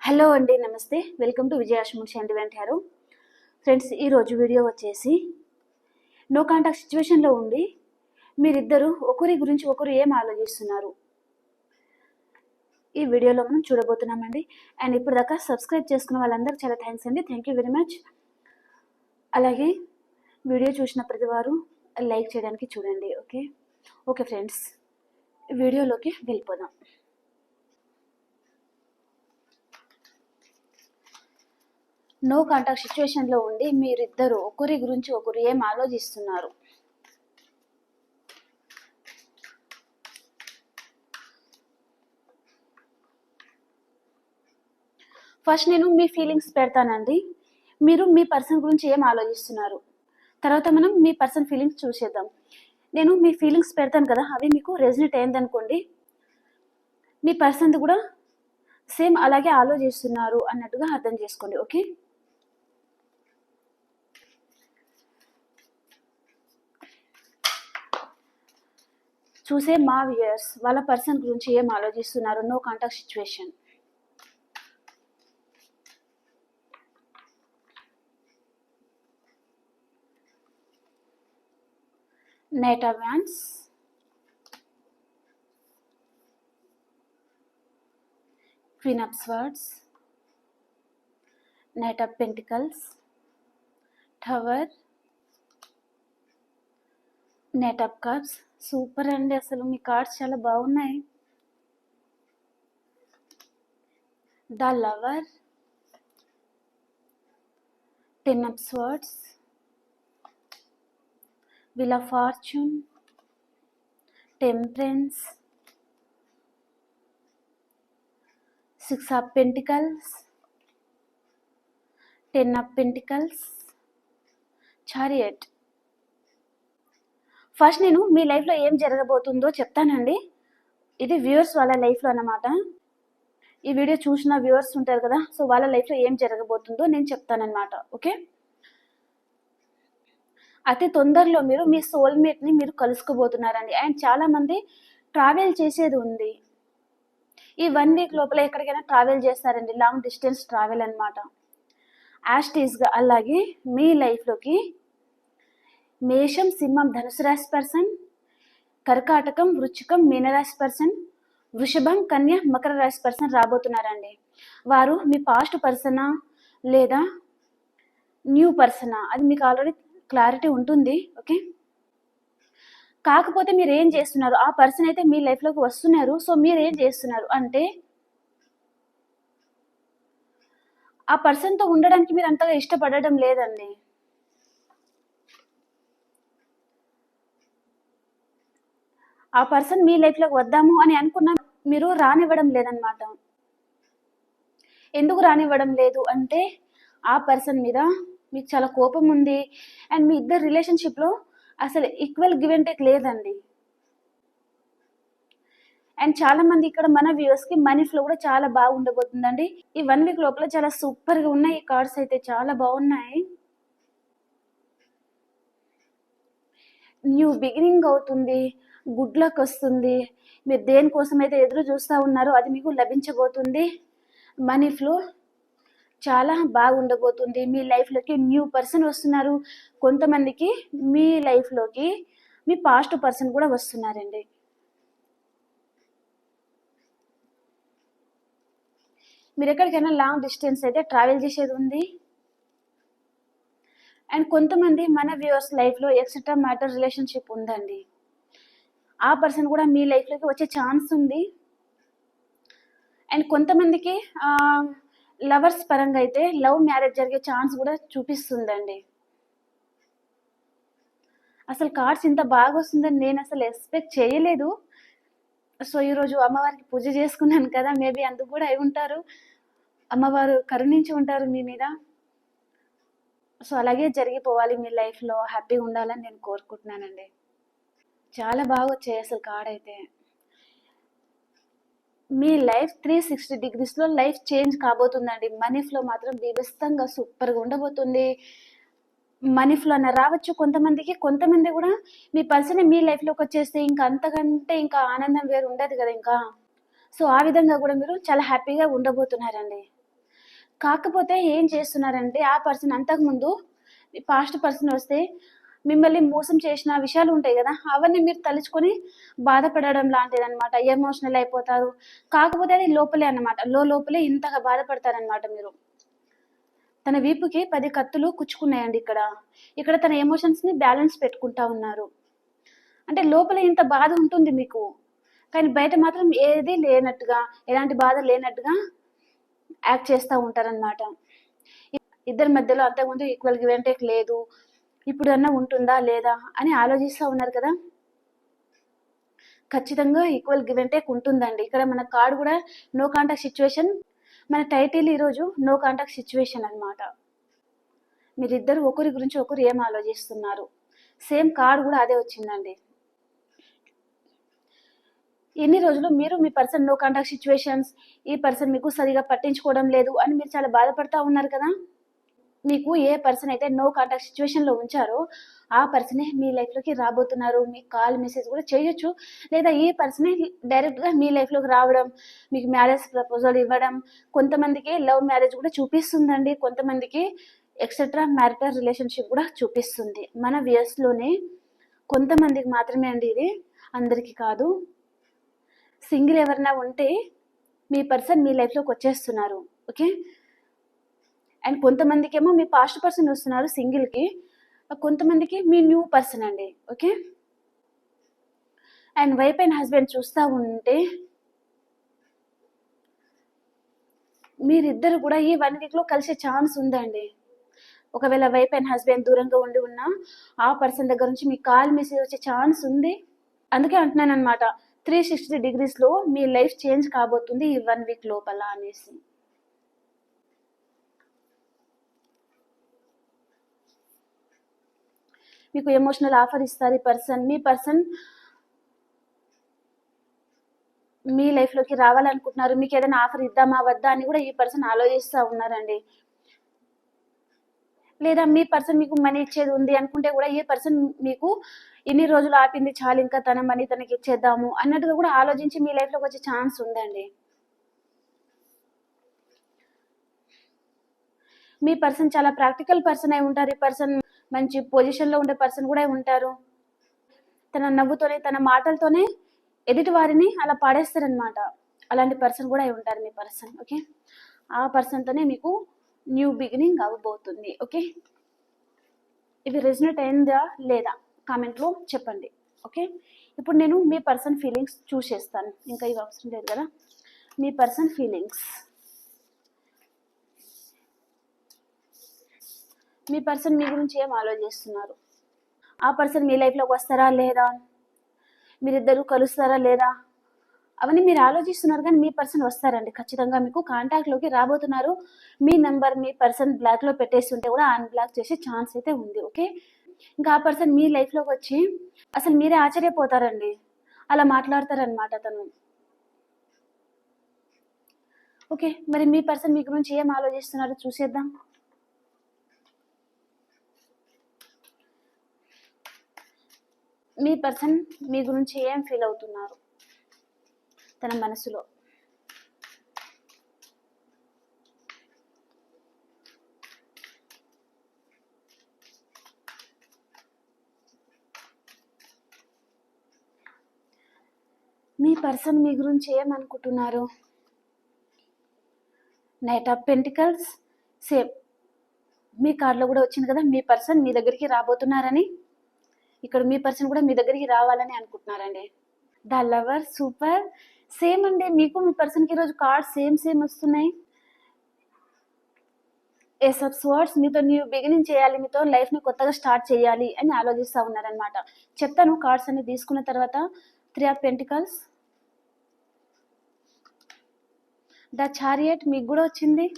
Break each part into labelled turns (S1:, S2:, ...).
S1: Hello అండి, నమస్తే. Welcome to విజయాశ్మూన్ సెంటిమెంట్ హ్యారో. ఫ్రెండ్స్, ఈరోజు వీడియో వచ్చేసి నో కాంటాక్ట్ సిచ్యువేషన్లో ఉండి మీరిద్దరూ ఒకరి గురించి ఒకరు ఏం ఆలోచిస్తున్నారు ఈ వీడియోలో మనం చూడబోతున్నామండి. అండ్ ఇప్పుడు దాకా సబ్స్క్రైబ్ చేసుకున్న వాళ్ళందరూ చాలా థ్యాంక్స్ అండి. Thank you very much. అలాగే వీడియో చూసిన ప్రతి వారు లైక్ చేయడానికి చూడండి. ఓకే ఫ్రెండ్స్, వీడియోలోకి వెళ్ళిపోదాం. నో కాంటాక్ట్ సిచ్యువేషన్లో ఉండి మీరిద్దరు ఒకరి గురించి ఒకరు ఏం ఆలోచిస్తున్నారు. ఫస్ట్ నేను మీ ఫీలింగ్స్ పెడతానండి, మీరు మీ పర్సన్ గురించి ఏం ఆలోచిస్తున్నారు. తర్వాత మనం మీ పర్సన్ ఫీలింగ్స్ చూసేద్దాం. నేను మీ ఫీలింగ్స్ పెడతాను కదా, అవి మీకు రెజనేట్ అయిందనుకోండి, మీ పర్సన్ కూడా సేమ్ అలాగే ఆలోచిస్తున్నారు అన్నట్టుగా అర్థం చేసుకోండి. ఓకే, చూసే మా వ్యూయర్స్ వాళ్ళ పర్సన్ గురించి ఏం ఆలోచిస్తున్నారు no contact situation. Knight of Wands, Queen of Swords, Knight of Pentacles, Tower, Knight of Cups. Super అండి, అసలు మీ కార్డ్స్ చాలా బాగున్నాయి. The lover, ten of swords, wheel of fortune, temperance, six of pentacles, ten of pentacles, chariot. First నేను మీ లైఫ్లో ఏం జరగబోతుందో చెప్తానండి. ఇది వ్యూవర్స్ వాళ్ళ లైఫ్లో అన్నమాట. ఈ వీడియో చూసిన వ్యూవర్స్ ఉంటారు కదా, సో వాళ్ళ లైఫ్లో ఏం జరగబోతుందో నేను చెప్తానన్నమాట. ఓకే, అతి తొందరలో మీరు మీ సోల్మేట్ని మీరు కలుసుకోబోతున్నారండి. అండ్ చాలామంది ట్రావెల్ చేసేది ఉంది. ఈ 1 వీక్ లోపల ఎక్కడికైనా ట్రావెల్ చేస్తారండి, లాంగ్ డిస్టెన్స్ ట్రావెల్ అనమాట. యాస్టీస్గా అలాగే మీ లైఫ్లోకి మేషం, సింహం, ధనుసు రాశి పర్సన్, కర్కాటకం, వృశ్చికం, మీనరాశి పర్సన్, వృషభం, కన్య, మకర రాశి పర్సన్ రాబోతున్నారండి. వారు మీ పాస్ట్ పర్సనా లేదా న్యూ పర్సనా, అది మీకు ఆల్రెడీ క్లారిటీ ఉంటుంది. ఓకే, కాకపోతే మీరు ఏం చేస్తున్నారు, ఆ పర్సన్ అయితే మీ లైఫ్లోకి వస్తున్నారు. సో మీరు ఏం చేస్తున్నారు అంటే, ఆ పర్సన్తో ఉండడానికి మీరు అంతగా ఇష్టపడడం లేదండి. ఆ పర్సన్ మీ లైఫ్లోకి వద్దాము అని అనుకున్నా మీరు రానివ్వడం లేదనమాట. ఎందుకు రానివ్వడం లేదు అంటే, ఆ పర్సన్ మీద మీకు చాలా కోపం ఉంది. అండ్ మీ ఇద్దరు రిలేషన్షిప్లో అసలు ఈక్వల్ గివ్ అండ్ టేక్ లేదండి. అండ్ చాలా మంది ఇక్కడ మన వ్యూవర్స్కి మనీ ఫ్లో కూడా చాలా బాగా ఉండబోతుందండి. ఈ 1 వీక్ లోపల చాలా సూపర్గా ఉన్నాయి. ఈ కార్డ్స్ అయితే చాలా బాగున్నాయి. న్యూ బిగినింగ్ అవుతుంది, గుడ్ లక్ వస్తుంది. మీరు దేనికోసం అయితే ఎదురు చూస్తూ ఉన్నారో అది మీకు లభించబోతుంది. మనీ ఫ్లో చాలా బాగుండబోతుంది. మీ లైఫ్లోకి న్యూ పర్సన్ వస్తున్నారు. కొంతమందికి మీ లైఫ్లోకి మీ పాస్ట్ పర్సన్ కూడా వస్తున్నారండి. మీరు ఎక్కడికైనా లాంగ్ డిస్టెన్స్ అయితే ట్రావెల్ చేసేది ఉంది. అండ్ కొంతమంది మన వ్యూవర్స్ లైఫ్లో ఎక్సెట్రా మ్యాటర్ రిలేషన్షిప్ ఉందండి. ఆ పర్సన్ కూడా మీ లైఫ్లోకి వచ్చే ఛాన్స్ ఉంది. అండ్ కొంతమందికి లవర్స్ పరంగా అయితే లవ్ మ్యారేజ్ జరిగే ఛాన్స్ కూడా చూపిస్తుందండి. అసలు కార్డ్స్ ఇంత బాగా వస్తుందని నేను అసలు ఎక్స్పెక్ట్ చేయలేదు. సో ఈరోజు అమ్మవారికి పూజ చేసుకున్నాను కదా, మేబీ అందుకు కూడా అయి ఉంటారు. అమ్మవారు కరుణించి ఉంటారు మీ మీద. సో అలాగే జరిగిపోవాలి, మీ లైఫ్లో హ్యాపీగా ఉండాలని నేను కోరుకుంటున్నానండి. చాలా బాగా వచ్చాయి అసలు కార్డ్ అయితే. మీ లైఫ్ 360 డిగ్రీస్లో లైఫ్ చేంజ్ కాబోతుందండి. మనీ ఫ్లో మాత్రం బీభత్సంగా సూపర్గా ఉండబోతుంది. మనీ ఫ్లో అన్న రావచ్చు కొంతమందికి. కొంతమంది కూడా మీ పర్సన్ మీ లైఫ్లోకి వచ్చేస్తే ఇంకా అంతకంటే ఇంకా ఆనందం వేరు ఉండదు కదా ఇంకా. సో ఆ విధంగా కూడా మీరు చాలా హ్యాపీగా ఉండబోతున్నారండి. కాకపోతే ఏం చేస్తున్నారంటే ఆ పర్సన్ అంతకుముందు పాస్ట్ పర్సన్ వస్తే మిమ్మల్ని మోసం చేసిన విషయాలు ఉంటాయి కదా, అవన్నీ మీరు తలుచుకొని బాధపడడం లాంటిది అనమాట. ఎమోషనల్ అయిపోతారు. కాకపోతే అది లోపలే అనమాట, లోపలే ఇంతగా బాధపడతారనమాట మీరు. తన వీపుకి 10 కత్తులు కుచ్చుకున్నాయండి ఇక్కడ. ఇక్కడ తన ఎమోషన్స్ని బ్యాలెన్స్ పెట్టుకుంటా ఉన్నారు. అంటే లోపల ఇంత బాధ ఉంటుంది మీకు, కానీ బయట మాత్రం ఏది లేనట్టుగా, ఎలాంటి బాధ లేనట్టుగా యాక్ట్ చేస్తూ ఉంటారనమాట. ఇద్దరి మధ్యలో అంతకుముందు ఈక్వల్ గివ్ అండ్ టేక్ లేదు, ఇప్పుడు అన్నా ఉంటుందా లేదా అని ఆలోచిస్తూ ఉన్నారు కదా. ఖచ్చితంగా ఈక్వల్ గివ్ అండ్ టేక్ ఉంటుందండి. ఇక్కడ మన కార్డు కూడా నో కాంటాక్ట్ సిచ్యువేషన్, మన టైటిల్ ఈరోజు నో కాంటాక్ట్ సిచ్యువేషన్ అనమాట. మీరిద్దరు ఒకరి గురించి ఒకరు ఏం ఆలోచిస్తున్నారు, సేమ్ కార్డు కూడా అదే వచ్చిందండి. ఎన్ని రోజులు మీరు మీ పర్సన్ నో కాంటాక్ట్ సిచ్యువేషన్స్, ఈ పర్సన్ మీకు సరిగా పట్టించుకోవడం లేదు అని మీరు చాలా బాధపడతా ఉన్నారు కదా. మీకు ఏ పర్సన్ అయితే నో కాంటాక్ట్ సిచ్యువేషన్లో ఉంచారో ఆ పర్సనే మీ లైఫ్లోకి రాబోతున్నారు. మీకు కాల్ మెసేజ్ కూడా చేయొచ్చు, లేదా ఈ పర్సనే డైరెక్ట్గా మీ లైఫ్లోకి రావడం, మీకు మ్యారేజ్ ప్రపోజల్ ఇవ్వడం. కొంతమందికి లవ్ మ్యారేజ్ కూడా చూపిస్తుందండి, కొంతమందికి ఎక్సెట్రా మ్యారిటల్ రిలేషన్షిప్ కూడా చూపిస్తుంది. మన వ్యూస్లోనే కొంతమందికి మాత్రమే అండి ఇది, అందరికీ కాదు. సింగిల్ ఎవరైనా ఉంటే మీ పర్సన్ మీ లైఫ్లోకి వచ్చేస్తున్నారు, ఓకే. అండ్ కొంతమందికి ఏమో మీ పాస్ట్ పర్సన్ వస్తున్నారు సింగిల్కి, కొంతమందికి మీ న్యూ పర్సన్ అండి, okay. And wife and husband చూస్తూ ఉంటే మీరిద్దరు కూడా ఈ 1 వీక్లో కలిసే ఛాన్స్ ఉందండి. ఒకవేళ వైఫ్ అండ్ హస్బెండ్ దూరంగా ఉండి ఉన్నా ఆ పర్సన్ దగ్గర నుంచి మీ కాల్ మెసేజ్ వచ్చే ఛాన్స్ ఉంది. అందుకే అంటున్నాను అనమాట, 360 degreesలో మీ లైఫ్ చేంజ్ కాబోతుంది ఈ 1 వీక్ లోపల అనేసి. మీకు ఎమోషనల్ ఆఫర్ ఇస్తారు ఈ పర్సన్. మీ పర్సన్ మీ లైఫ్లోకి రావాలనుకుంటున్నారు. మీకు ఏదైనా ఆఫర్ ఇద్దామా వద్దా అని కూడా ఈ పర్సన్ ఆలోచిస్తూ ఉన్నారండి. లేదా మీ పర్సన్ మీకు మనీ ఇచ్చేది ఉంది అనుకుంటే కూడా ఈ పర్సన్ మీకు ఇన్ని రోజులు ఆపింది చాలు, ఇంకా తన మనీ తనకి ఇచ్చేద్దాము అన్నట్టుగా కూడా ఆలోచించి మీ లైఫ్లోకి వచ్చే ఛాన్స్ ఉందండి. మీ పర్సన్ చాలా ప్రాక్టికల్ పర్సన్ అయి ఉంటారు. ఈ పర్సన్ మంచి పొజిషన్లో ఉండే పర్సన్ కూడా ఉంటారు. తన నవ్వుతోనే, తన మాటలతోనే ఎదుటి వారిని అలా పాడేస్తారనమాట. అలాంటి పర్సన్ కూడా అయి ఉంటారు మీ పర్సన్, ఓకే. ఆ పర్సన్తోనే మీకు న్యూ బిగినింగ్ అవ్వబోతుంది, ఓకే. ఇవి రెజనేట్ అయిందా లేదా కామెంట్లో చెప్పండి, ఓకే. ఇప్పుడు నేను మీ పర్సన్ ఫీలింగ్స్ చూసేస్తాను, ఇంకా ఇవి అవసరం లేదు కదా. మీ పర్సన్ ఫీలింగ్స్, మీ పర్సన్ మీ గురించి ఏం ఆలోచిస్తున్నారు, ఆ పర్సన్ మీ లైఫ్లోకి వస్తారా లేదా, మీరిద్దరూ కలుస్తారా లేదా, అవన్నీ మీరు ఆలోచిస్తున్నారు. కానీ మీ పర్సన్ వస్తారండి, ఖచ్చితంగా మీకు కాంటాక్ట్లోకి రాబోతున్నారు. మీ నెంబర్ మీ పర్సన్ బ్లాక్లో పెట్టేసి ఉంటే కూడా అన్బ్లాక్ చేసే ఛాన్స్ అయితే ఉంది, ఓకే. ఇంకా ఆ పర్సన్ మీ లైఫ్లోకి వచ్చి అసలు మీరే ఆశ్చర్యపోతారండి, అలా మాట్లాడతారనమాట తను, ఓకే. మరి మీ పర్సన్ మీ గురించి ఏం ఆలోచిస్తున్నారో చూసేద్దాం. మీ పర్సన్ మీ గురించి ఏం ఫీల్ అవుతున్నారు తన మనసులో. మీ పర్సన్ మీ గురించి ఏమనుకుంటున్నారు. నైట్ ఆఫ్ పెంటికల్స్, సేమ్ మీ కార్డులో కూడా వచ్చింది కదా, మీ పర్సన్ మీ దగ్గరికి రాబోతున్నారని. ఇక్కడ మీ పర్సన్ కూడా మీ దగ్గరికి రావాలని అనుకుంటున్నారండి. ద లవర్, సూపర్, సేమ్ అండి. మీకు మీ పర్సన్కి ఈరోజు కార్డ్స్ సేమ్ వస్తున్నాయి. ఏస్ ఆఫ్ స్వర్డ్స్, మీతో న్యూ బిగినింగ్ చేయాలి, మీతో లైఫ్ని కొత్తగా స్టార్ట్ చేయాలి అని ఆలోచిస్తూ ఉన్నారనమాట. చెప్తాను కార్డ్స్ అన్ని తీసుకున్న తర్వాత. 3 ఆఫ్ పెంటికల్స్, ద చారియట్ మీకు కూడా వచ్చింది.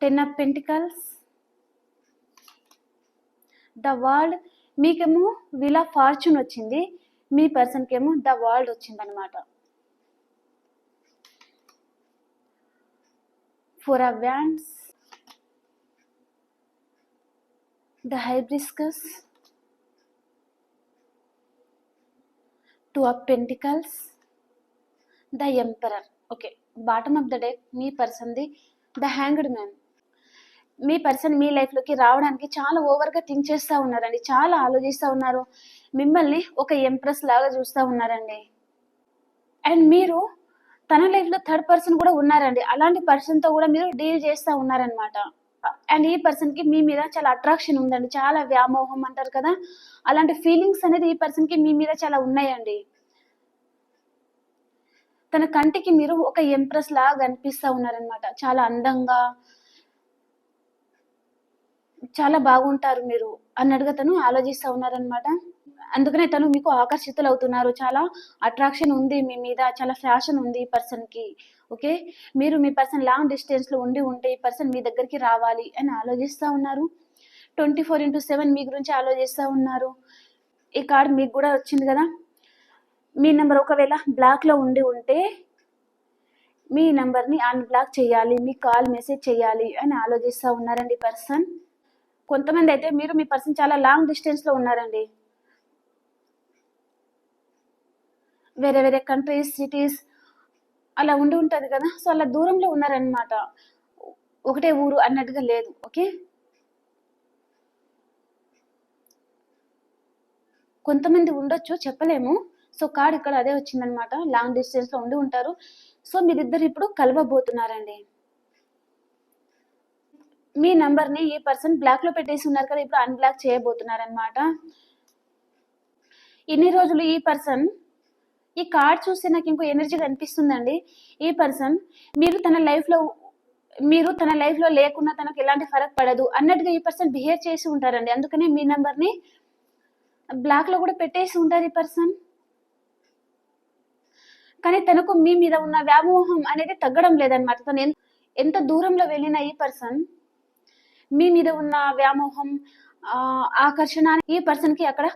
S1: 10 ఆఫ్ పెంటికల్స్, ద వరల్డ్, మీకేమో వీల్ ఆఫ్ ఫార్చ్యూన్ వచ్చింది, మీ పర్సన్కి ఏమో ద వరల్డ్ వచ్చింది అనమాట. 4 of wands, the hibiscus, 2 of pentacles, the emperor, okay. Bottom of the deck మీ పర్సన్ది ద హ్యాంగ్డ్ మ్యాన్. మీ పర్సన్ మీ లైఫ్లోకి రావడానికి చాలా ఓవర్గా థింక్ చేస్తూ ఉన్నారండి, చాలా ఆలోచిస్తూ ఉన్నారు, మిమ్మల్ని ఒక ఎంప్రెస్ లాగా చూస్తూ ఉన్నారండి. అండ్ మీరు తన లైఫ్లో థర్డ్ పర్సన్ కూడా ఉన్నారండి, అలాంటి పర్సన్తో కూడా మీరు డీల్ చేస్తూ ఉన్నారనమాట. అండ్ ఈ పర్సన్కి మీ మీద చాలా అట్రాక్షన్ ఉందండి, చాలా వ్యామోహం అంటారు కదా, అలాంటి ఫీలింగ్స్ అనేది ఈ పర్సన్కి మీ మీద చాలా ఉన్నాయండి. తన కంటికి మీరు ఒక ఎంప్రెస్ లాగా కనిపిస్తూ ఉన్నారనమాట, చాలా అందంగా, చాలా బాగుంటారు మీరు అన్నట్టుగా తను ఆలోచిస్తూ ఉన్నారనమాట. అందుకనే తను మీకు ఆకర్షితులు అవుతున్నారు, చాలా అట్రాక్షన్ ఉంది మీ మీద, చాలా ఫ్యాషన్ ఉంది ఈ పర్సన్కి. ఓకే, మీరు మీ పర్సన్ లాంగ్ డిస్టెన్స్లో ఉంటే ఈ పర్సన్ మీ దగ్గరికి రావాలి అని ఆలోచిస్తూ ఉన్నారు. 24/7 మీ గురించి ఆలోచిస్తూ ఉన్నారు. ఈ కార్డ్ మీకు కూడా వచ్చింది కదా, మీ నెంబర్ ఒకవేళ బ్లాక్లో ఉంటే మీ నెంబర్ని అన్బ్లాక్ చేయాలి, మీ కాల్ మెసేజ్ చేయాలి అని ఆలోచిస్తూ ఉన్నారండి పర్సన్. కొంతమంది అయితే మీరు మీ పర్సన్ చాలా లాంగ్ డిస్టెన్స్లో ఉన్నారండి, వేరే వేరే కంట్రీస్, సిటీస్ అలా ఉంటుంది కదా, సో అలా దూరంలో ఉన్నారనమాట, ఒకటే ఊరు అన్నట్టుగా లేదు. ఓకే, కొంతమంది ఉండొచ్చు, చెప్పలేము. సో కార్డ్ ఇక్కడ అదే వచ్చిందనమాట, లాంగ్ డిస్టెన్స్లో ఉంటారు. సో మీరిద్దరు ఇప్పుడు కలవబోతున్నారండి. మీ నంబర్ని ఈ పర్సన్ బ్లాక్లో పెట్టేసి ఉన్నారు కదా, ఇప్పుడు అన్బ్లాక్ చేయబోతున్నారనమాట. ఇన్ని రోజులు ఈ పర్సన్, ఈ కార్డ్ చూస్తే నాకు ఇంకో ఎనర్జీ కనిపిస్తుందండి, ఈ పర్సన్ మీరు తన లైఫ్లో లేకున్నా తనకు ఎలాంటి ఫరక్ పడదు అన్నట్టుగా ఈ పర్సన్ బిహేవ్ చేసి ఉంటారండి. అందుకనే మీ నెంబర్ని బ్లాక్లో కూడా పెట్టేసి ఉంటారు ఈ పర్సన్. కానీ తనకు మీ మీద ఉన్న వ్యామోహం అనేది తగ్గడం లేదనమాట. తను ఎంత దూరంలో వెళ్ళిన ఈ పర్సన్ మీ మీద ఉన్న వ్యామోహం, ఆకర్షణ ఈ పర్సన్కి అక్కడ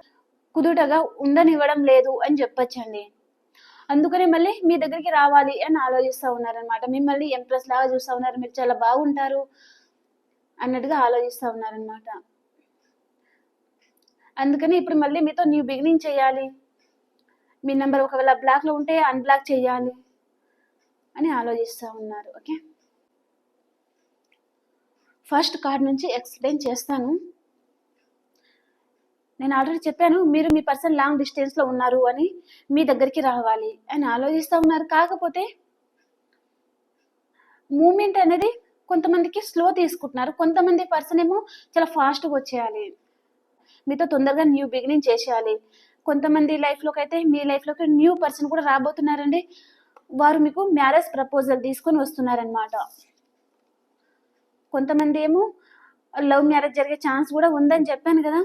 S1: కుదుటగా ఉండనివ్వడం లేదు అని చెప్పొచ్చండి. అందుకని మళ్ళీ మీ దగ్గరికి రావాలి అని ఆలోచిస్తూ ఉన్నారనమాట, మిమ్మల్ని ఎంప్రెస్ లాగా చూస్తూ ఉన్నారు, మీరు చాలా బాగుంటారు అన్నట్టుగా ఆలోచిస్తూ ఉన్నారనమాట. అందుకని ఇప్పుడు మళ్ళీ మీతో న్యూ బిగినింగ్ చేయాలి, మీ నెంబర్ ఒకవేళ బ్లాక్లో ఉంటే అన్బ్లాక్ చేయాలి అని ఆలోచిస్తూ ఉన్నారు. ఓకే, ఫస్ట్ కార్డ్ నుంచి ఎక్స్ప్లెయిన్ చేస్తాను. నేను ఆల్రెడీ చెప్పాను, మీరు మీ పర్సన్ లాంగ్ డిస్టెన్స్లో ఉన్నారు అని, మీ దగ్గరికి రావాలి అని ఆలోచిస్తూ ఉన్నారు. కాకపోతే మూమెంట్ అనేది కొంతమందికి స్లో తీసుకుంటున్నారు, కొంతమంది పర్సన్ ఏమో చాలా ఫాస్ట్గా వచ్చేయాలి, మీతో తొందరగా న్యూ బిగినింగ్ చేసేయాలి. కొంతమంది లైఫ్లోకి అయితే మీ లైఫ్లోకి న్యూ పర్సన్ కూడా రాబోతున్నారండి, వారు మీకు మ్యారేజ్ ప్రపోజల్ తీసుకొని వస్తున్నారనమాట. కొంతమంది ఏమో లవ్ మ్యారేజ్ జరిగే ఛాన్స్ కూడా ఉందని చెప్పాను కదా.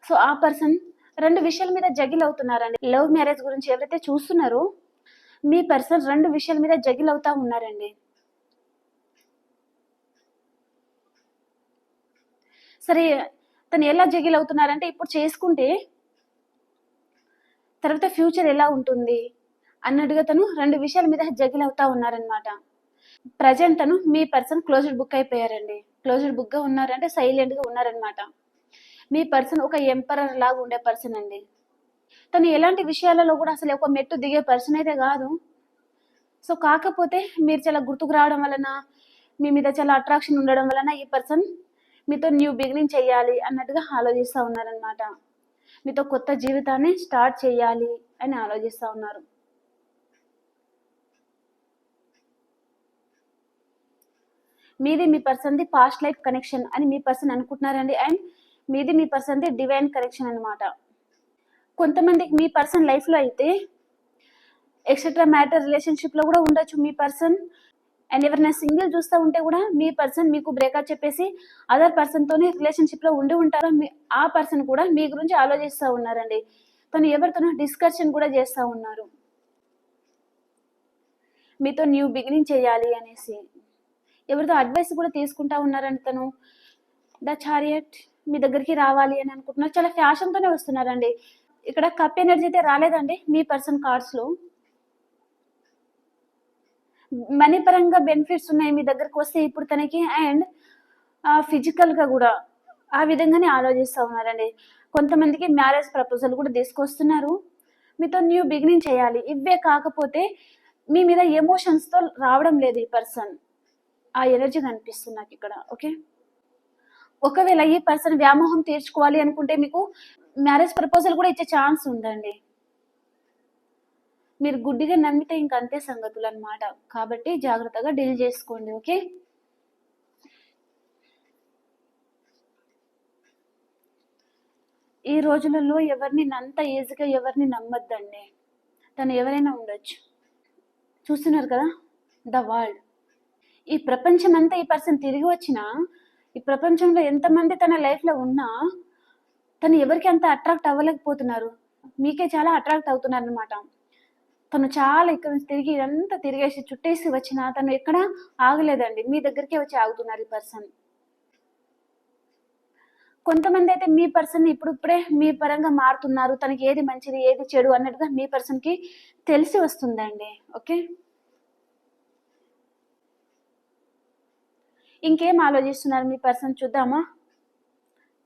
S1: సో ఆ పర్సన్ రెండు విషయాల మీద జగిల్ అవుతున్నారండి. లవ్ మ్యారేజ్ గురించి ఎవరైతే చూస్తున్నారో మీ పర్సన్ రెండు విషయాల మీద జగిల్ అవుతా ఉన్నారండి. సరే, తను ఎలా జగిల్ అవుతున్నారంటే, ఇప్పుడు చేసుకుంటే తర్వాత ఫ్యూచర్ ఎలా ఉంటుంది అన్నట్టుగా తను రెండు విషయాల మీద జగిల్ అవుతా ఉన్నారనమాట. ప్రజెంట్ తను మీ పర్సన్ క్లోజ్డ్ బుక్ అయిపోయారండి, క్లోజ్డ్ బుక్గా ఉన్నారంటే సైలెంట్గా ఉన్నారనమాట. మీ పర్సన్ ఒక ఎంపరర్ లాగా ఉండే పర్సన్ అండి, తను ఎలాంటి విషయాలలో కూడా అసలు ఒక మెట్టు దిగే పర్సన్ అయితే కాదు. సో కాకపోతే మీరు చాలా గుర్తుకు రావడం వలన, మీ మీద చాలా అట్రాక్షన్ ఉండడం వలన ఈ పర్సన్ మీతో న్యూ బిగినింగ్ చేయాలి అన్నట్టుగా ఆలోచిస్తూ ఉన్నారనమాట, మీతో కొత్త జీవితాన్ని స్టార్ట్ చేయాలి అని ఆలోచిస్తూ ఉన్నారు. మీది మీ పర్సన్ది పాస్ట్ లైఫ్ కనెక్షన్ అని మీ పర్సన్ అనుకుంటున్నారండి, అండ్ మీది మీ పర్సన్ది డివైన్ కనెక్షన్ అనమాట. కొంతమందికి మీ పర్సన్ లైఫ్లో అయితే ఎక్సెట్రా మ్యాటర్ రిలేషన్షిప్లో కూడా ఉండొచ్చు మీ పర్సన్. అండ్ ఎవరైనా సింగిల్ చూస్తూ ఉంటే కూడా మీ పర్సన్ మీకు బ్రేకప్ చెప్పేసి అదర్ పర్సన్తోనే రిలేషన్షిప్లో ఉంటారో ఆ పర్సన్ కూడా మీ గురించి ఆలోచిస్తూ ఉన్నారండి, తను ఎవరితోనో డిస్కషన్ కూడా చేస్తూ ఉన్నారు, మీతో న్యూ బిగినింగ్ చేయాలి అనేసి ఎవరితో అడ్వైస్ కూడా తీసుకుంటా ఉన్నారండి. తను ద చారియట్ మీ దగ్గరికి రావాలి అని అనుకుంటున్నారు, చాలా ఫ్యాషన్తోనే వస్తున్నారండి. ఇక్కడ కప్ ఎనర్జీ అయితే రాలేదండి మీ పర్సన్ కార్డ్స్లో. మనీ పరంగా బెనిఫిట్స్ ఉన్నాయి మీ దగ్గరకు వస్తే ఇప్పుడు తనకి, అండ్ ఫిజికల్గా కూడా ఆ విధంగానే ఆలోచిస్తూ ఉన్నారండి. కొంతమందికి మ్యారేజ్ ప్రపోజల్ కూడా తీసుకొస్తున్నారు, మీతో న్యూ బిగినింగ్ చేయాలి. ఇవే కాకపోతే మీ మీద ఎమోషన్స్తో రావడం లేదు ఈ పర్సన్. ఆ ఎనర్జీ కనిపిస్తుంది నాకు ఇక్కడ. ఓకే, ఒకవేళ ఈ పర్సన్ వ్యామోహం తీర్చుకోవాలి అనుకుంటే మీకు మ్యారేజ్ ప్రపోజల్ కూడా ఇచ్చే ఛాన్స్ ఉందండి. మీరు గుడ్డిగా నమ్మితే ఇంక అంతే సంగతులు అనమాట. కాబట్టి జాగ్రత్తగా డీల్ చేసుకోండి. ఓకే, ఈ రోజులలో ఎవరిని అంత ఈజీగా ఎవరిని నమ్మొద్దండి. తను ఎవరైనా ఉండొచ్చు. చూస్తున్నారు కదా, ద వరల్డ్. ఈ ప్రపంచం అంతా ఈ పర్సన్ తిరిగి వచ్చినా, ఈ ప్రపంచంలో ఎంతమంది తన లైఫ్లో ఉన్నా తను ఎవరికి అంత అట్రాక్ట్ అవ్వలేకపోతున్నారు. మీకే చాలా అట్రాక్ట్ అవుతున్నారు అనమాట. తను చాలా ఇక్కడ నుంచి తిరిగి ఇదంతా తిరిగేసి చుట్టేసి వచ్చినా తను ఎక్కడ ఆగలేదండి. మీ దగ్గరికే వచ్చి ఆగుతున్నారు ఈ పర్సన్. కొంతమంది అయితే మీ పర్సన్ ఇప్పుడే మీ పరంగా మారుతున్నారు. తనకి ఏది మంచిది ఏది చెడు అన్నట్టుగా మీ పర్సన్కి తెలిసి వస్తుందండి. ఓకే, ఇంకేం ఆలోచిస్తున్నారు మీ పర్సన్ చూద్దామా.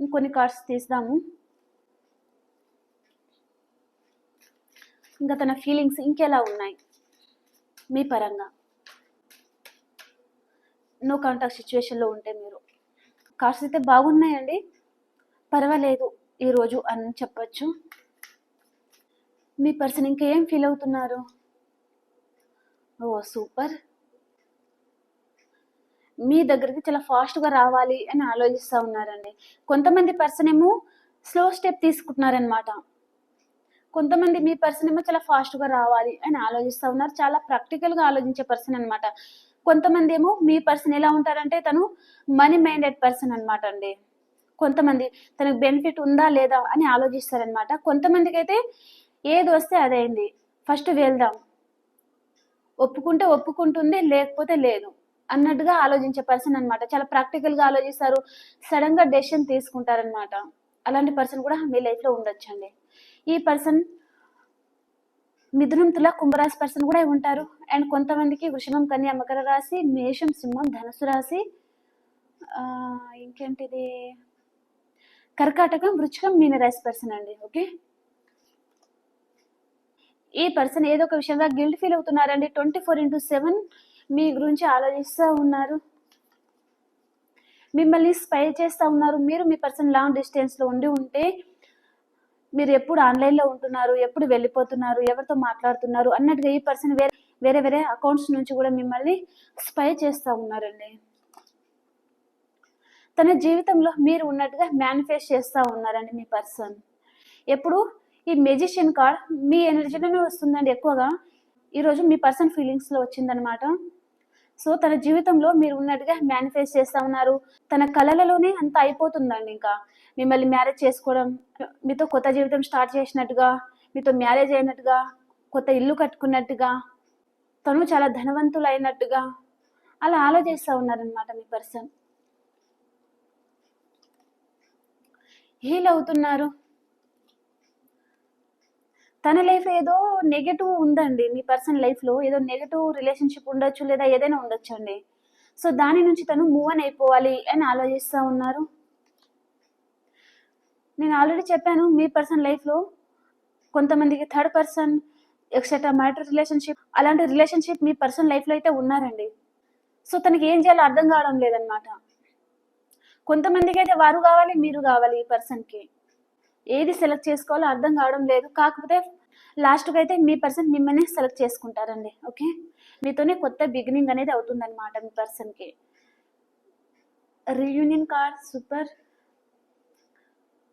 S1: ఇంకొన్ని కార్డ్స్ తీద్దాము. ఇంకా తన ఫీలింగ్స్ ఇంకెలా ఉన్నాయి మీ పరంగా. నో కాంటాక్ట్ సిచ్యువేషన్లో ఉంటే మీరు. కార్డ్స్ అయితే బాగున్నాయండి, పర్వాలేదు ఈరోజు అని చెప్పచ్చు. మీ పర్సన్ ఇంకా ఏం ఫీల్ అవుతున్నారు? ఓ సూపర్. మీ దగ్గరికి చాలా ఫాస్ట్గా రావాలి అని ఆలోచిస్తూ ఉన్నారండి. కొంతమంది పర్సన్ ఏమో స్లో స్టెప్ తీసుకుంటున్నారనమాట. కొంతమంది మీ పర్సన్ ఏమో చాలా ఫాస్ట్గా రావాలి అని ఆలోచిస్తూ ఉన్నారు. చాలా ప్రాక్టికల్గా ఆలోచించే పర్సన్ అనమాట. కొంతమంది ఏమో మీ పర్సన్ ఎలా ఉంటారంటే తను మనీ మైండెడ్ పర్సన్ అనమాట అండి. కొంతమంది తనకు బెనిఫిట్ ఉందా లేదా అని ఆలోచిస్తారనమాట. కొంతమందికి అయితే ఏది వస్తే అదైంది, ఫస్ట్ వెళ్దాం, ఒప్పుకుంటే ఒప్పుకుంటుంది లేకపోతే లేదు అన్నట్టుగా ఆలోచించే పర్సన్ అనమాట. చాలా ప్రాక్టికల్గా ఆలోచిస్తారు, సడన్గా డెసిషన్ తీసుకుంటారనమాట. అలాంటి పర్సన్ కూడా మీ లైఫ్లో ఉండొచ్చండి. ఈ పర్సన్ మిథునం, తుల, కుంభరాశి పర్సన్ కూడా ఉంటారు. అండ్ కొంతమందికి వృషభం, కన్య, మకర రాశి, మేషం, సింహం, ధనుసు రాశి, ఇంకేంటిది కర్కాటకం, వృచ్చికం, మీనరాశి పర్సన్ అండి. ఓకే, ఈ పర్సన్ ఏదో ఒక విషయంగా గిల్ట్ ఫీల్ అవుతున్నారండి. 24/7 మీ గురించి ఆలోచిస్తూ ఉన్నారు, మిమ్మల్ని స్పై చేస్తూ ఉన్నారు. మీరు మీ పర్సన్ లాంగ్ డిస్టెన్స్లో ఉంటే మీరు ఎప్పుడు ఆన్లైన్లో ఉంటున్నారు, ఎప్పుడు వెళ్ళిపోతున్నారు, ఎవరితో మాట్లాడుతున్నారు అన్నట్టుగా ఈ పర్సన్ వేరే వేరే అకౌంట్స్ నుంచి కూడా మిమ్మల్ని స్పై చేస్తూ ఉన్నారండి. తన జీవితంలో మీరు ఉన్నట్టుగా మేనిఫెస్ట్ చేస్తూ ఉన్నారండి మీ పర్సన్. ఎప్పుడు ఈ మెజిషియన్ కార్డ్ మీ ఎనర్జీలోనే వస్తుందండి ఎక్కువగా. ఈరోజు మీ పర్సన్ ఫీలింగ్స్లో వచ్చిందనమాట. సో తన జీవితంలో మీరు ఉన్నట్టుగా మేనిఫెస్ట్ చేస్తూ ఉన్నారు. తన కళలలోనే అంత అయిపోతుందండి. ఇంకా మిమ్మల్ని మ్యారేజ్ చేసుకోవడం, మీతో కొత్త జీవితం స్టార్ట్ చేసినట్టుగా, మీతో మ్యారేజ్ అయినట్టుగా, కొత్త ఇల్లు కట్టుకున్నట్టుగా, తను చాలా ధనవంతులు అయినట్టుగా అలా ఆలోచిస్తూ ఉన్నారనమాట మీ పర్సన్. హీల్ అవుతున్నారు. తన లైఫ్లో ఏదో నెగటివ్ ఉందండి. మీ పర్సన్ లైఫ్లో ఏదో నెగటివ్ రిలేషన్షిప్ ఉండొచ్చు, లేదా ఏదైనా ఉండొచ్చు అండి. సో దాని నుంచి తను మూవ్ ఆన్ అయిపోవాలి అని ఆలోచిస్తూ ఉన్నారు. నేను ఆల్రెడీ చెప్పాను, మీ పర్సన్ లైఫ్లో కొంతమందికి third person, etcetera matter relationship, అలాంటి రిలేషన్షిప్ మీ పర్సన్ లైఫ్లో అయితే ఉన్నారండి. సో తనకి ఏం చేయాలో అర్థం కావడం లేదనమాట. కొంతమందికి అయితే వారు కావాలి, మీరు కావాలి. ఈ పర్సన్కి ఏది సెలెక్ట్ చేసుకోవాలో అర్థం కావడం లేదు. కాకపోతే లాస్ట్కి అయితే మీ పర్సన్ మిమ్మల్ని సెలెక్ట్ చేసుకుంటారండి. ఓకే, మీతోనే కొత్త బిగినింగ్ అనేది అవుతుందన్నమాట మీ పర్సన్కి. Reunion card super.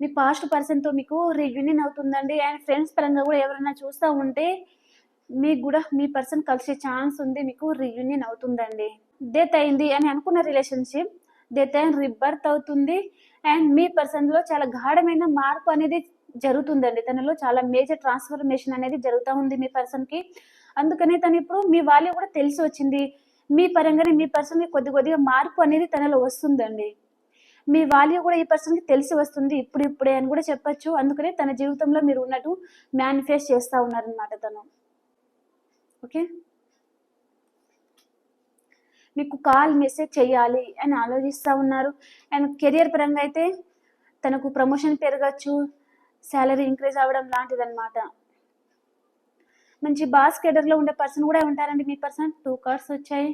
S1: మీ పాస్ట్ పర్సన్తో మీకు రీయూనియన్ అవుతుందండి. అండ్ ఫ్రెండ్స్ పరంగా కూడా ఎవరైనా చూస్తూ ఉంటే మీకు కూడా మీ పర్సన్ కలిసే ఛాన్స్ ఉంది. మీకు రీయూనియన్ అవుతుందండి. డెత్ అయింది అని అనుకున్న రిలేషన్షిప్ డెత్ అయిన రిబర్త్ అవుతుంది. అండ్ మీ పర్సన్లో చాలా గాఢమైన మార్పు అనేది జరుగుతుందండి. తనలో చాలా మేజర్ ట్రాన్స్ఫర్మేషన్ అనేది జరుగుతూ ఉంది మీ పర్సన్కి. అందుకనే తను ఇప్పుడు మీ వాల్యూ కూడా తెలిసి వచ్చింది. మీ పరంగానే మీ పర్సన్కి కొద్దిగా మార్పు అనేది తనలో వస్తుందండి. మీ వాల్యూ కూడా ఈ పర్సన్కి తెలిసి వస్తుంది ఇప్పుడే అని కూడా చెప్పచ్చు. అందుకనే తన జీవితంలో మీరు ఉన్నట్టు మేనిఫెస్ట్ చేస్తూ ఉన్నారనమాట తను. ఓకే, మీకు కాల్ మెసేజ్ చేయాలి అని ఆలోచిస్తూ ఉన్నారు. అండ్ కెరియర్ పరంగా అయితే తనకు ప్రమోషన్ పెరగచ్చు, శాలరీ ఇంక్రీజ్ అవ్వడం లాంటిదన్నమాట. మంచి బాస్ కేడర్లో ఉండే పర్సన్ కూడా ఉంటారండి మీ పర్సన్. 2 కార్డ్స్ వచ్చాయి.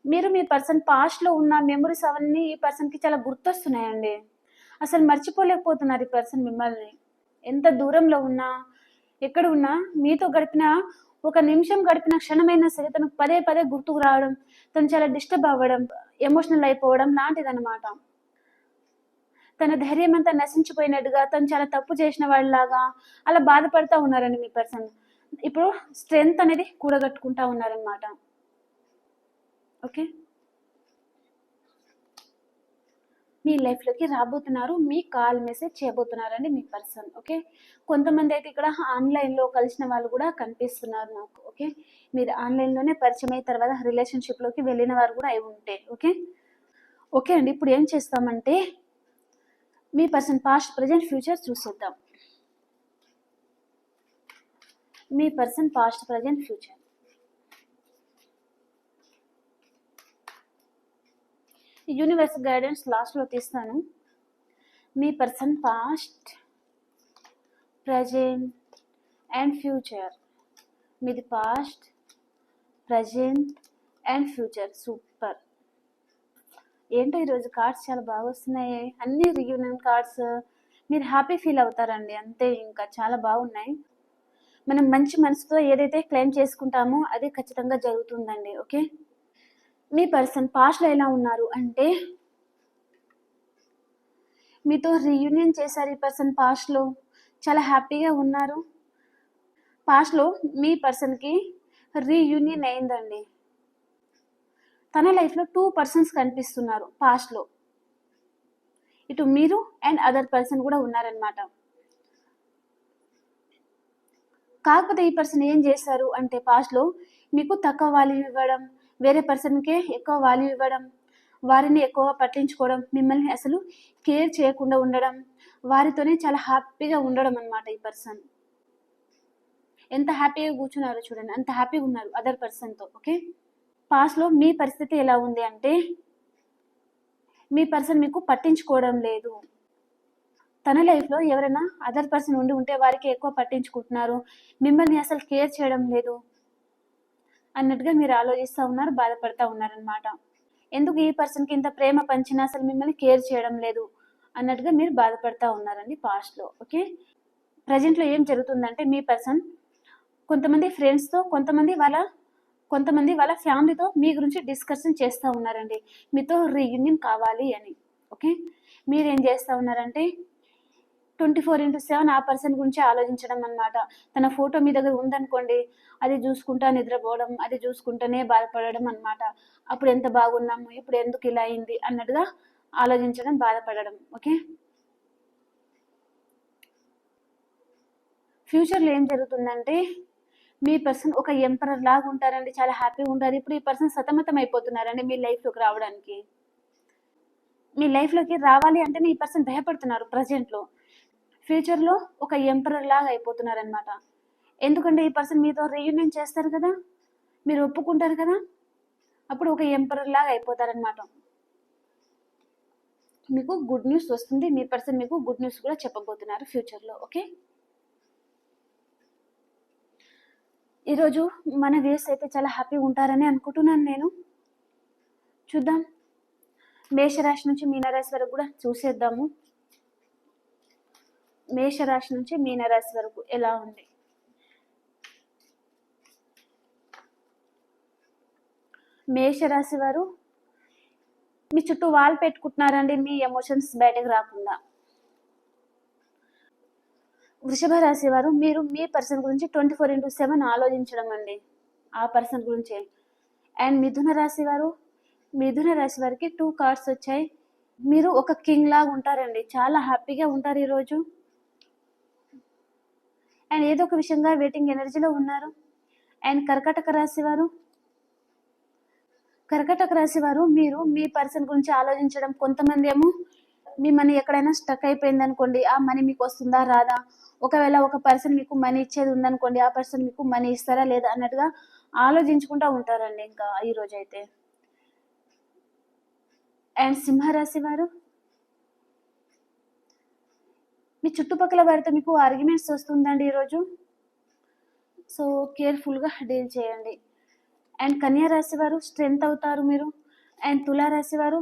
S1: మీరు మీ పర్సన్ పాస్ట్లో ఉన్న మెమరీస్ అవన్నీ ఈ పర్సన్కి చాలా గుర్తొస్తున్నాయండి. అసలు మర్చిపోలేకపోతున్నారు ఈ పర్సన్ మిమ్మల్ని. ఎంత దూరంలో ఉన్నా, ఎక్కడ ఉన్నా, మీతో గడిపిన ఒక నిమిషం గడిపిన క్షణమైనా సరే తనకు పదే పదే గుర్తుకు రావడం, తను చాలా డిస్టర్బ్ అవ్వడం, ఎమోషనల్ అయిపోవడం లాంటిదన్నమాట. తన ధైర్యం అంతా నశించిపోయినట్టుగా, తను చాలా తప్పు చేసిన వాళ్ళలాగా అలా బాధపడతా ఉన్నారండి మీ పర్సన్. ఇప్పుడు స్ట్రెంగ్త్ అనేది కూడగట్టుకుంటా ఉన్నారనమాట. ఓకే, మీ లైఫ్లోకి రాబోతున్నారు, మీ కాల్ మెసేజ్ చేయబోతున్నారండి మీ పర్సన్. ఓకే, కొంతమంది అయితే ఇక్కడ ఆన్లైన్లో కలిసిన వాళ్ళు కూడా కనిపిస్తున్నారు నాకు. ఓకే, మీరు ఆన్లైన్లోనే పరిచయం అయిన తర్వాత రిలేషన్షిప్లోకి వెళ్ళిన వారు కూడా అయి ఉంటే. ఓకే ఓకే అండి, ఇప్పుడు ఏం చేస్తామంటే మీ పర్సన్ పాస్ట్, ప్రజెంట్, ఫ్యూచర్ చూసేద్దాం. మీ person past, present, future. Universe guidance లాస్ట్లో తీస్తాను. మీ person past, present and future. మీది past, present and future. Super. ఏంటో ఈరోజు కార్డ్స్ చాలా బాగా వస్తున్నాయి, అన్ని రీయూనియన్ కార్డ్స్. మీరు హ్యాపీ ఫీల్ అవుతారండి, అంతే. ఇంకా చాలా బాగున్నాయి. మనం మంచి మనసుతో ఏదైతే క్లెయిమ్ చేసుకుంటామో అది ఖచ్చితంగా జరుగుతుందండి. ఓకే, మీ పర్సన్ పాస్ట్లో ఎలా ఉన్నారు అంటే మీతో రీయూనియన్ చేశారు. ఈ పర్సన్ పాస్ట్లో చాలా హ్యాపీగా ఉన్నారు. పాస్ట్లో మీ పర్సన్కి రీయూనియన్ అయిందండి. తన లైఫ్లో 2 పర్సన్స్ కనిపిస్తున్నారు పాస్ట్లో. ఇటు మీరు అండ్ అదర్ పర్సన్ కూడా ఉన్నారనమాట. కాకపోతే ఈ పర్సన్ ఏం చేశారు అంటే పాస్ట్లో మీకు తక్కువ వాల్యూ ఇవ్వడం, వేరే పర్సన్కే ఎక్కువ వాల్యూ ఇవ్వడం, వారిని ఎక్కువగా పట్టించుకోవడం, మిమ్మల్ని అసలు కేర్ చేయకుండా ఉండడం, వారితోనే చాలా హ్యాపీగా ఉండడం అనమాట. ఈ పర్సన్ ఎంత హ్యాపీగా కూర్చున్నారో చూడండి, అంత హ్యాపీగా ఉన్నారు అదర్ పర్సన్తో. ఓకే, పాస్ట్లో మీ పరిస్థితి ఎలా ఉంది అంటే మీ పర్సన్ మీకు పట్టించుకోవడం లేదు. తన లైఫ్లో ఎవరైనా అదర్ పర్సన్ ఉండి ఉంటే వారికి ఎక్కువ పట్టించుకుంటున్నారు, మిమ్మల్ని అసలు కేర్ చేయడం లేదు అన్నట్టుగా మీరు ఆలోచిస్తూ ఉన్నారు, బాధపడతా ఉన్నారనమాట. ఎందుకు ఈ పర్సన్కి ఇంత ప్రేమ పంచినా అసలు మిమ్మల్ని కేర్ చేయడం లేదు అన్నట్టుగా మీరు బాధపడతా ఉన్నారండి పాస్ట్లో. ఓకే, ప్రజెంట్లో ఏం జరుగుతుందంటే మీ పర్సన్ కొంతమంది ఫ్రెండ్స్తో, కొంతమంది వాళ్ళ ఫ్యామిలీతో మీ గురించి డిస్కషన్ చేస్తూ ఉన్నారండి, మీతో రీయూనియన్ కావాలి అని. ఓకే, మీరేం చేస్తూ ఉన్నారంటే 24/7 ఆ పర్సన్ గురించి ఆలోచించడం అనమాట. తన ఫోటో మీ దగ్గర ఉందనుకోండి, అది చూసుకుంటా నిద్రపోవడం, అది చూసుకుంటూనే బాధపడడం అనమాట. అప్పుడు ఎంత బాగున్నాము, ఇప్పుడు ఎందుకు ఇలా అయింది అన్నట్టుగా ఆలోచించడం, బాధపడడం. ఓకే, ఫ్యూచర్లో ఏం జరుగుతుందంటే మీ పర్సన్ ఒక ఎంపరర్ లాగా ఉంటారండి, చాలా హ్యాపీగా ఉంటారు. ఇప్పుడు ఈ పర్సన్ సతమతం అయిపోతున్నారండి మీ లైఫ్లోకి రావడానికి. మీ లైఫ్లోకి రావాలి అంటే ఈ పర్సన్ భయపడుతున్నారు ప్రజెంట్లో. ఫ్యూచర్లో ఒక ఎంపరర్ లాగా అయిపోతున్నారు అనమాట. ఎందుకంటే ఈ పర్సన్ మీతో రీయూనియన్ చేస్తారు కదా, మీరు ఒప్పుకుంటారు కదా, అప్పుడు ఒక ఎంపరర్ లాగా అయిపోతారనమాట. మీకు గుడ్ న్యూస్ వస్తుంది, మీ పర్సన్ మీకు గుడ్ న్యూస్ కూడా చెప్పబోతున్నారు ఫ్యూచర్లో. ఓకే, ఈరోజు మన వ్యూస్ అయితే చాలా హ్యాపీగా ఉంటారని అనుకుంటున్నాను నేను. చూద్దాం, మేషరాశి నుంచి మీనరాశి వరకు కూడా చూసేద్దాము. మేషరాశి నుంచి మీనరాశి వరకు ఎలా ఉంది. మేషరాశి వారు మీ చుట్టూ వాల్ పెట్టుకుంటున్నారండి, మీ ఎమోషన్స్ బయటకు రాకుండా. వృషభ రాశి వారు మీరు మీ పర్సన్ గురించి 24/7 ఆలోచించడం అండి, ఆ పర్సన్ గురించి. అండ్ మిథున రాశి వారికి 2 కార్డ్స్ వచ్చాయి. మీరు ఒక కింగ్ లాగా ఉంటారండి, చాలా హ్యాపీగా ఉంటారు ఈరోజు. అండ్ ఏదో ఒక విషయంగా వెయిటింగ్ ఎనర్జీలో ఉన్నారు. అండ్ కర్కాటక రాశి వారు మీరు మీ పర్సన్ గురించి ఆలోచించడం. కొంతమంది ఏమో మీ మనీ ఎక్కడైనా స్టక్ అయిపోయింది అనుకోండి, ఆ మనీ మీకు వస్తుందా రాదా, ఒకవేళ ఒక పర్సన్ మీకు మనీ ఇచ్చేది ఉందనుకోండి, ఆ పర్సన్ మీకు మనీ ఇస్తారా లేదా అన్నట్టుగా ఆలోచించుకుంటూ ఉంటారండి ఇంకా ఈరోజు అయితే. అండ్ సింహరాశి వారు మీ చుట్టుపక్కల వారితో మీకు ఆర్గ్యుమెంట్స్ వస్తుందండి ఈరోజు. సో కేర్ఫుల్గా డీల్ చేయండి. అండ్ కన్యా రాశి వారు స్ట్రెంత్ అవుతారు మీరు. అండ్ తులా రాశి వారు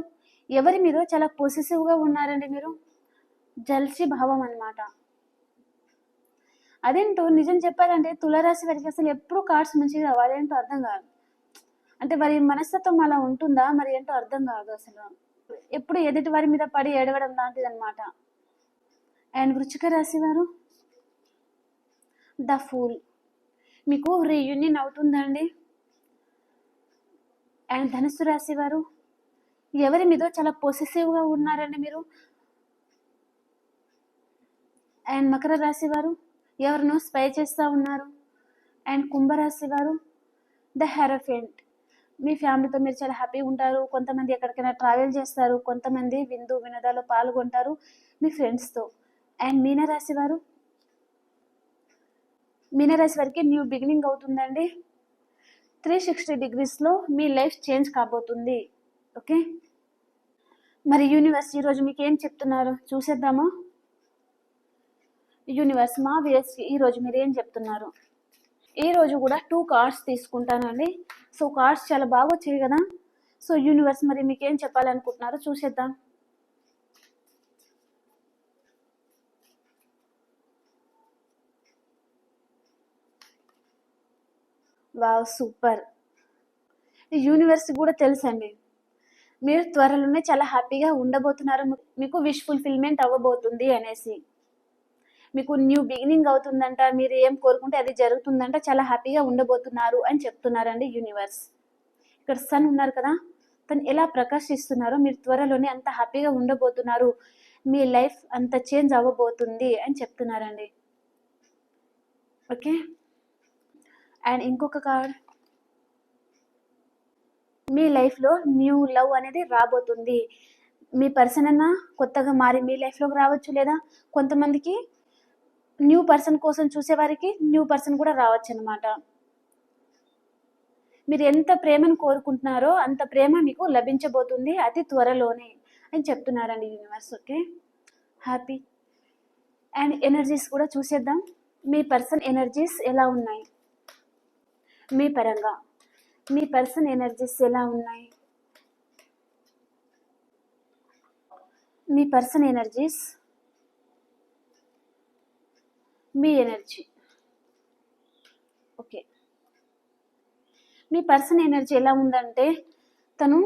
S1: ఎవరి మీద చాలా పొసెసివ్గా ఉన్నారండి మీరు. జల్సీ భావం అన్నమాట. అదేంటో నిజం చెప్పాలంటే తులారాశి వారికి అసలు ఎప్పుడు కార్డ్స్ మంచిగా రావు. అదేంటో అర్థం కాదు. అంటే వారి మనస్తత్వం అలా ఉంటుందా మరి ఏంటో అర్థం కాదు అసలు. ఎప్పుడు ఎదుటి వారి మీద పడి ఏడవడం లాంటిది అనమాట. అండ్ వృశ్చిక రాశి వారు ద ఫూల్, మీకు రీయూనియన్ అవుతుందండి. అండ్ ధనుసు రాశి వారు ఎవరి మీద చాలా పొసెసివ్గా ఉన్నారండి మీరు. అండ్ మకర రాశి వారు ఎవరినో స్పై చేస్తూ ఉన్నారు. అండ్ కుంభరాశి వారు ద హెరఫెంట్, మీ ఫ్యామిలీతో మీరు చాలా హ్యాపీగా ఉంటారు. కొంతమంది ఎక్కడికైనా ట్రావెల్ చేస్తారు, కొంతమంది విందు వినోదాల్లో పాల్గొంటారు మీ ఫ్రెండ్స్తో. అండ్ మీనరాశి వారికి న్యూ బిగినింగ్ అవుతుందండి. 360 degreesలో మీ లైఫ్ చేంజ్ కాబోతుంది. ఓకే, మరి యూనివర్స్ ఈరోజు మీకు ఏం చెప్తున్నారు చూసేద్దామా. యూనివర్స్ మా వ్యూయర్స్కి ఈరోజు మీరు ఏం చెప్తున్నారు. ఈరోజు కూడా 2 కార్డ్స్ తీసుకుంటానండి. సో కార్డ్స్ చాలా బాగా వచ్చాయి కదా. సో యూనివర్స్ మరి మీకు ఏం చెప్పాలనుకుంటున్నారో చూసేద్దాం. Wow, super. యూనివర్స్ కూడా తెలుసండి మీరు త్వరలోనే చాలా హ్యాపీగా ఉండబోతున్నారు, మీకు విష్ ఫుల్ఫిల్మెంట్ అవ్వబోతుంది అనేసి. మీకు న్యూ బిగినింగ్ అవుతుందంట, మీరు ఏం కోరుకుంటే అది జరుగుతుందంట, చాలా హ్యాపీగా ఉండబోతున్నారు అని చెప్తున్నారండి యూనివర్స్. ఇక్కడ సన్ ఉన్నారు కదా, తను ఎలా ప్రకాశిస్తున్నారో మీరు త్వరలోనే అంత హ్యాపీగా ఉండబోతున్నారు, మీ లైఫ్ అంత చేంజ్ అవ్వబోతుంది అని చెప్తున్నారండి. ఓకే, అండ్ ఇంకొక కార్డ్, మీ లైఫ్లో న్యూ లవ్ అనేది రాబోతుంది. మీ పర్సన్ అన్నా కొత్తగా మారి మీ లైఫ్లోకి రావచ్చు, లేదా కొంతమందికి న్యూ పర్సన్ కోసం చూసేవారికి న్యూ పర్సన్ కూడా రావచ్చు అనమాట. మీరు ఎంత ప్రేమను కోరుకుంటున్నారో అంత ప్రేమ మీకు లభించబోతుంది అతి త్వరలోనే అని చెప్తున్నారండి universe. Okay, happy. And energies కూడా చూసేద్దాం. మీ పర్సన్ ఎనర్జీస్ ఎలా ఉన్నాయి, మీ పరంగా మీ పర్సన్ ఎనర్జీస్ ఎలా ఉన్నాయి. మీ పర్సన్ ఎనర్జీస్, మీ ఎనర్జీ. ఓకే, మీ పర్సన్ ఎనర్జీ ఎలా ఉందంటే తను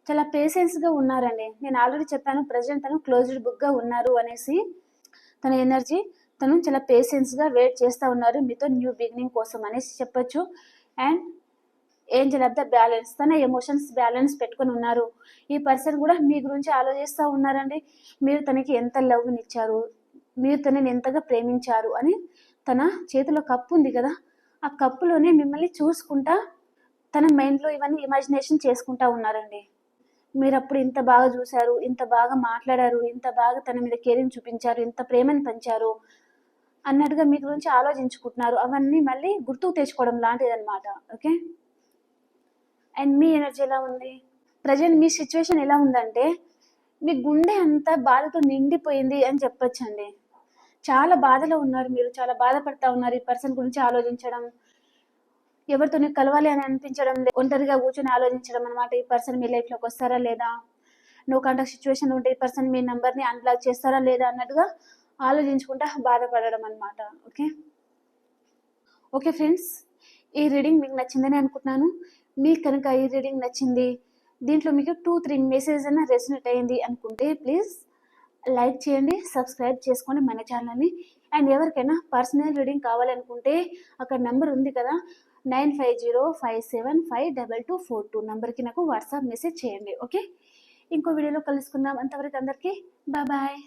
S1: చాలా పేషెన్స్గా ఉన్నారండి. నేను ఆల్రెడీ చెప్పాను ప్రజెంట్ తను క్లోజ్డ్ బుక్గా ఉన్నారు అనేసి. తన ఎనర్జీ, తను చాలా పేషెన్స్గా వెయిట్ చేస్తూ ఉన్నారు మీతో న్యూ బిగినింగ్ కోసం అనేసి చెప్పొచ్చు. And Angel of the balance, తన ఎమోషన్స్ బ్యాలెన్స్ పెట్టుకొని ఉన్నారు. ఈ పర్సన్ కూడా మీ గురించి ఆలోచిస్తూ ఉన్నారండి. మీరు తనకి ఎంత లవ్ని ఇచ్చారు, మీరు తనని ఎంతగా ప్రేమించారు అని. తన చేతిలో కప్పు ఉంది కదా, ఆ కప్పులోనే మిమ్మల్ని చూసుకుంటా తన మైండ్లో ఇవన్నీ ఇమాజినేషన్ చేసుకుంటా ఉన్నారండి. మీరు అప్పుడు ఇంత బాగా చూశారు, ఇంత బాగా మాట్లాడారు, ఇంత బాగా తన మీద కేరింగ్ చూపించారు, ఇంత ప్రేమని పంచారు అన్నట్టుగా మీ గురించి ఆలోచించుకుంటున్నారు. అవన్నీ మళ్ళీ గుర్తుకు తెచ్చుకోవడం లాంటిది అనమాట. ఓకే, అండ్ మీ ఎనర్జీ ఎలా ఉంది, ప్రజెంట్ మీ సిచ్యువేషన్ ఎలా ఉందంటే మీ గుండె అంతా బాధతో నిండిపోయింది అని చెప్పొచ్చండి. చాలా బాధలో ఉన్నారు మీరు, చాలా బాధపడతా ఉన్నారు. ఈ పర్సన్ గురించి ఆలోచించడం, ఎవరితో కలవాలి అని అనిపించడం, ఒంటరిగా కూర్చొని ఆలోచించడం అనమాట. ఈ పర్సన్ మీ లైఫ్లోకి వస్తారా లేదా, నో కాంటాక్ట్ సిచ్యువేషన్ ఉంటే ఈ పర్సన్ మీ నెంబర్ని అన్బ్లాక్ చేస్తారా లేదా అన్నట్టుగా ఆలోచించుకుంటా బాధపడడం అనమాట. ఓకే, ఓకే ఫ్రెండ్స్, ఈ రీడింగ్ మీకు నచ్చిందని అనుకుంటున్నాను. మీకు కనుక ఈ రీడింగ్ నచ్చింది, దీంట్లో మీకు 2-3 మెసేజ్ అయినా రెసినేట్ అయ్యింది అనుకుంటే ప్లీజ్ లైక్ చేయండి, సబ్స్క్రైబ్ చేసుకోండి మన ఛానల్ని. అండ్ ఎవరికైనా పర్సనల్ రీడింగ్ కావాలనుకుంటే అక్కడ నెంబర్ ఉంది కదా, 9505752242 నెంబర్కి నాకు వాట్సాప్ మెసేజ్ చేయండి. ఓకే, ఇంకో వీడియోలో కలుసుకుందాం. అంతవరకు అందరికీ బాయ్.